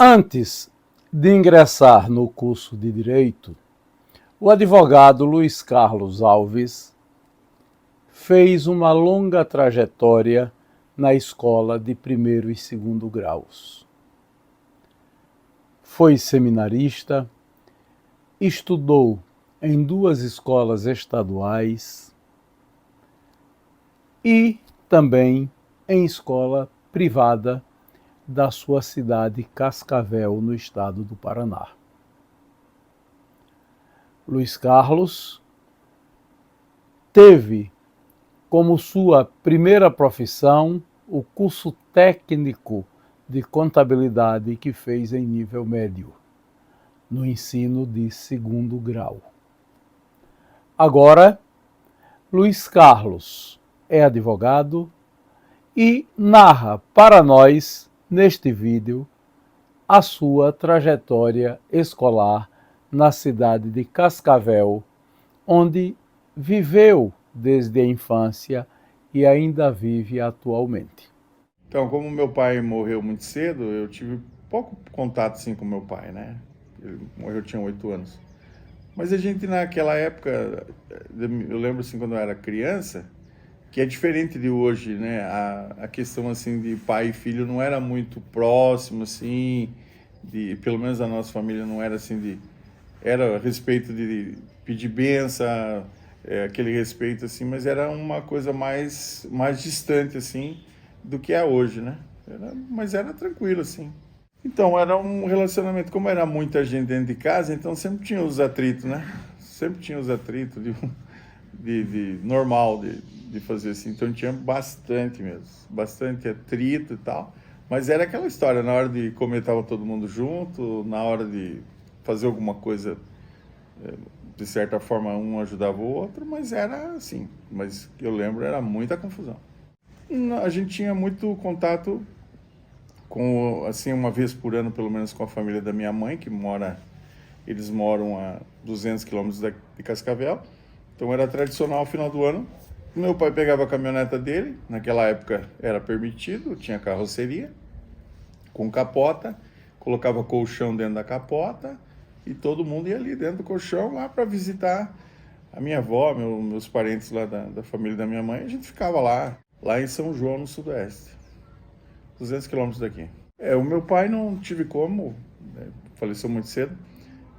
Antes de ingressar no curso de Direito, o advogado Luiz Carlos Alves fez uma longa trajetória na escola de primeiro e segundo graus. Foi seminarista, estudou em 2 escolas estaduais e também em escola privada da sua cidade Cascavel, no estado do Paraná. Luiz Carlos teve como sua primeira profissão o curso técnico de contabilidade que fez em nível médio, no ensino de segundo grau. Agora, Luiz Carlos é advogado e narra para nós, neste vídeo, a sua trajetória escolar na cidade de Cascavel, onde viveu desde a infância e ainda vive atualmente. Então, como meu pai morreu muito cedo, eu tive pouco contato assim com meu pai, né? Ele morreu, eu tinha 8 anos. Mas a gente naquela época, eu lembro assim quando eu era criança, que é diferente de hoje, né? A questão assim de pai e filho não era muito próximo assim, pelo menos a nossa família não era assim era a respeito de pedir benção, aquele respeito assim, mas era uma coisa mais distante assim do que é hoje, né? Mas era tranquilo assim. Então, era um relacionamento, como era muita gente dentro de casa, então sempre tinha os atritos, né? Sempre tinha os atritos normal de fazer assim. Então tinha bastante mesmo, bastante atrito e tal. Mas era aquela história, na hora de comer estava todo mundo junto, na hora de fazer alguma coisa, de certa forma um ajudava o outro, mas era assim. Mas eu lembro, era muita confusão. A gente tinha muito contato com, assim, uma vez por ano, pelo menos, com a família da minha mãe, eles moram a 200 quilômetros de Cascavel. Então era tradicional, ao final do ano, meu pai pegava a caminhoneta dele, naquela época era permitido, tinha carroceria, com capota, colocava colchão dentro da capota e todo mundo ia ali dentro do colchão lá para visitar a minha avó, meus parentes lá da família da minha mãe. A gente ficava lá em São João, no Sudoeste, 200 quilômetros daqui. O meu pai não tive como, faleceu muito cedo,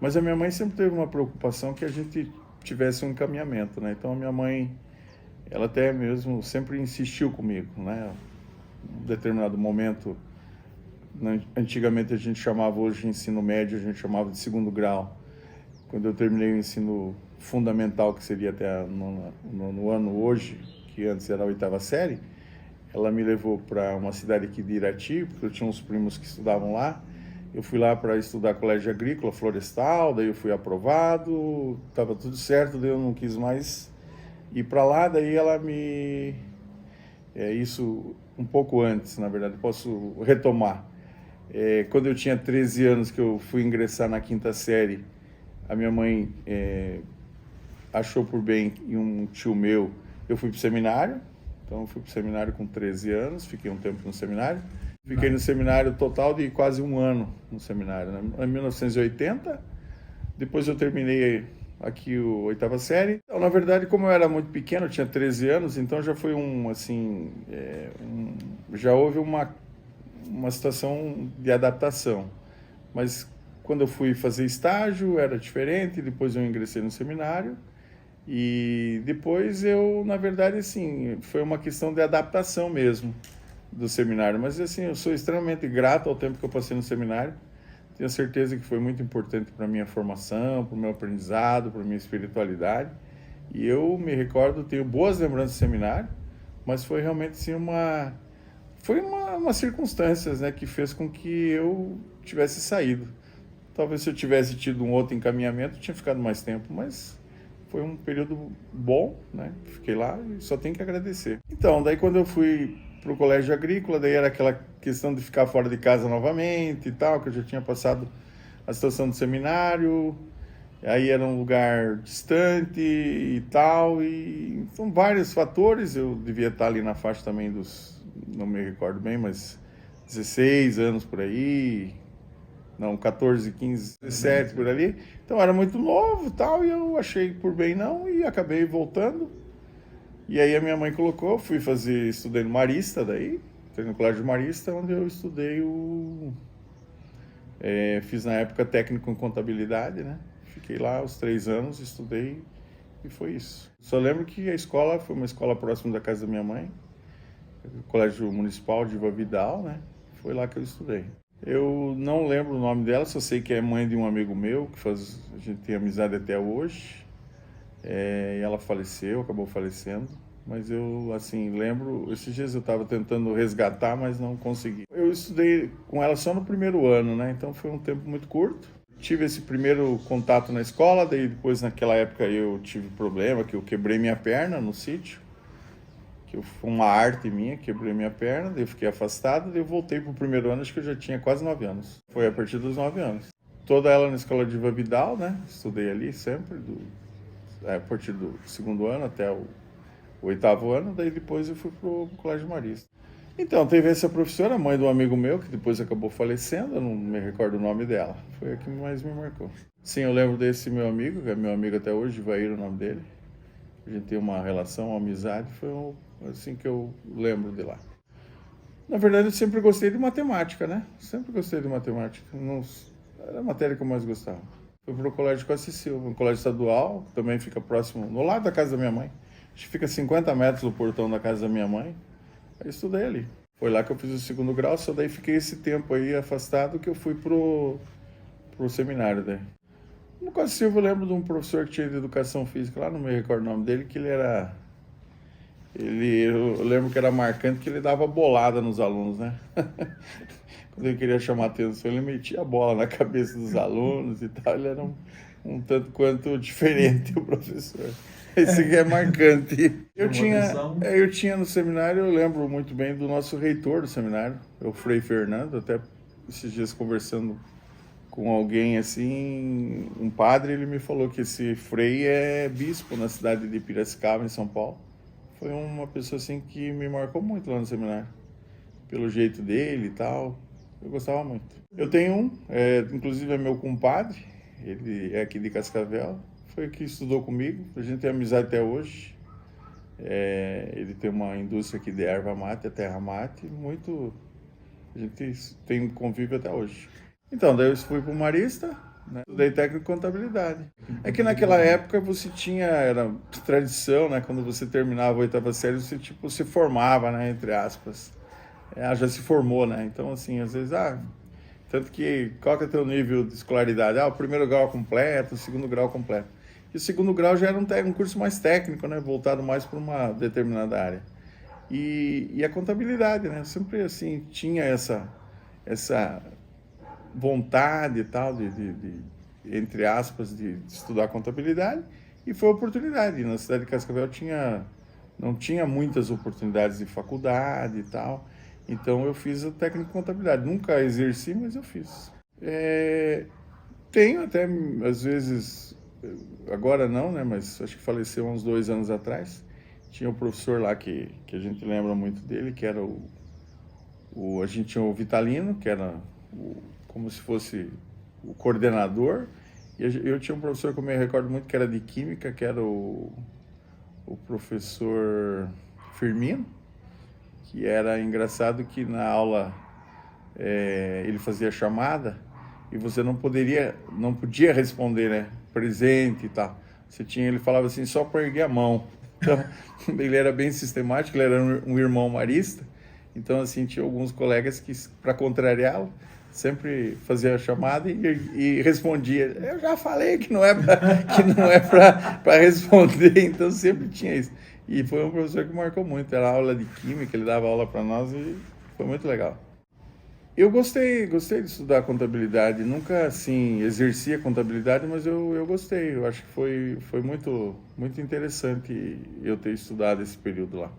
mas a minha mãe sempre teve uma preocupação que a gente tivesse um encaminhamento, né? Então a minha mãe, ela até mesmo sempre insistiu comigo, né? Em determinado momento, antigamente a gente chamava, hoje ensino médio, a gente chamava de segundo grau. Quando eu terminei o ensino fundamental, que seria até no ano hoje, que antes era a 8ª série, ela me levou para uma cidade aqui de Irati, porque eu tinha uns primos que estudavam lá. Eu fui lá para estudar colégio agrícola, florestal, daí eu fui aprovado, estava tudo certo, daí eu não quis mais ir para lá, daí ela me... isso um pouco antes, na verdade, posso retomar. Quando eu tinha 13 anos, que eu fui ingressar na 5ª série, a minha mãe achou por bem, e um tio meu, eu fui para o seminário. Então eu fui para o seminário com 13 anos, fiquei um tempo no seminário. Fiquei no seminário total de quase um ano no seminário, né? Em 1980, depois eu terminei aqui a 8ª série. Então, na verdade, como eu era muito pequeno, eu tinha 13 anos, então já foi já houve uma situação de adaptação. Mas quando eu fui fazer estágio era diferente, depois eu ingressei no seminário. E depois eu, na verdade, assim, foi uma questão de adaptação mesmo do seminário. Mas, assim, eu sou extremamente grato ao tempo que eu passei no seminário. Tenho certeza que foi muito importante para a minha formação, para o meu aprendizado, para a minha espiritualidade. E eu me recordo, tenho boas lembranças do seminário, mas foi realmente, assim, uma circunstâncias, né, que fez com que eu tivesse saído. Talvez se eu tivesse tido um outro encaminhamento, eu tinha ficado mais tempo, mas... foi um período bom, né? Fiquei lá e só tenho que agradecer. Então, daí quando eu fui para o colégio agrícola, daí era aquela questão de ficar fora de casa novamente e tal, que eu já tinha passado a situação do seminário, aí era um lugar distante e tal, e são vários fatores. Eu devia estar ali na faixa também não me recordo bem, mas 16 anos por aí, não, 14, 15, 17, por ali. Então era muito novo e tal, e eu achei por bem não, e acabei voltando. E aí a minha mãe colocou, estudei no Marista daí, entrei no Colégio Marista, onde eu estudei fiz na época técnico em contabilidade, né? Fiquei lá os 3 anos, estudei e foi isso. Só lembro que a escola foi uma escola próxima da casa da minha mãe, o Colégio Municipal de Iva Vidal, né? Foi lá que eu estudei. Eu não lembro o nome dela, só sei que é mãe de um amigo meu, a gente tem amizade até hoje. E ela faleceu, acabou falecendo. Mas eu, assim, lembro, esses dias eu estava tentando resgatar, mas não consegui. Eu estudei com ela só no primeiro ano, né? Então foi um tempo muito curto. Tive esse primeiro contato na escola, daí depois naquela época eu tive problema, que eu quebrei minha perna no sítio. Foi uma arte minha, quebrei minha perna, daí eu fiquei afastado, daí eu voltei pro primeiro ano, acho que eu já tinha quase 9 anos. Foi a partir dos 9 anos. Toda ela na escola de Iva Vidal, né? Estudei ali sempre, a partir do segundo ano até o 8º ano, daí depois eu fui pro Colégio Marista. Então, teve essa professora, mãe de um amigo meu, que depois acabou falecendo, eu não me recordo o nome dela. Foi a que mais me marcou. Sim, eu lembro desse meu amigo, que é meu amigo até hoje, Ivair, o nome dele. A gente tem uma relação, uma amizade, assim que eu lembro de lá. Na verdade, eu sempre gostei de matemática, né? Sempre gostei de matemática. Não, era a matéria que eu mais gostava. Fui pro Colégio Costa e Silva, um colégio estadual, que também fica próximo, no lado da casa da minha mãe. Acho que fica 50 metros do portão da casa da minha mãe. Aí estudei ali. Foi lá que eu fiz o segundo grau, só daí fiquei esse tempo aí afastado que eu fui pro seminário daí. No Costa e Silva eu lembro de um professor que tinha de educação física, lá não me recordo o nome dele, que eu lembro que era marcante que ele dava bolada nos alunos, né? Quando ele queria chamar atenção, ele metia a bola na cabeça dos alunos e tal. Ele era um tanto quanto diferente, o professor. Esse aqui é marcante. Eu tinha no seminário, eu lembro muito bem do nosso reitor do seminário, o Frei Fernando, até esses dias conversando com alguém assim, um padre, ele me falou que esse Frei é bispo na cidade de Piracicaba, em São Paulo. Foi uma pessoa assim que me marcou muito lá no seminário, pelo jeito dele e tal. Eu gostava muito. Eu tenho inclusive é meu compadre, ele é aqui de Cascavel, foi que estudou comigo, a gente tem amizade até hoje. Ele tem uma indústria aqui de erva mate, a terra mate, a gente tem convívio até hoje. Então, daí eu fui para o Marista, né? Estudei técnico em contabilidade. É que naquela época era tradição, né? Quando você terminava a 8ª série, você se formava, né? Entre aspas. Já se formou, né? Então, assim, às vezes, tanto que, qual que é o teu nível de escolaridade? O primeiro grau completo, o segundo grau completo. E o segundo grau já era um curso mais técnico, né? Voltado mais para uma determinada área. E a contabilidade, né? Sempre, assim, tinha essa vontade e tal, entre aspas, de estudar contabilidade, e foi oportunidade. Na cidade de Cascavel não tinha muitas oportunidades de faculdade e tal, então eu fiz a técnica de contabilidade. Nunca exerci, mas eu fiz. Tenho até, às vezes, agora não, né, mas acho que faleceu há uns 2 anos atrás, tinha um professor lá que a gente lembra muito dele, que era a gente tinha o Vitalino, que era como se fosse o coordenador, e eu tinha um professor que eu me recordo muito, que era de Química, que era o professor Firmino, que era engraçado que na aula ele fazia chamada e você não podia responder, né, presente e tal. Ele falava assim, só para erguer a mão. Então, ele era bem sistemático, ele era um irmão marista, então, assim, tinha alguns colegas que, para contrariá-lo, sempre fazia a chamada e respondia. Eu já falei que não é para responder, então sempre tinha isso. E foi um professor que marcou muito, era aula de química, ele dava aula para nós e foi muito legal. Eu gostei de estudar contabilidade, nunca, assim, exerci a contabilidade, mas eu gostei, eu acho que foi muito, muito interessante eu ter estudado esse período lá.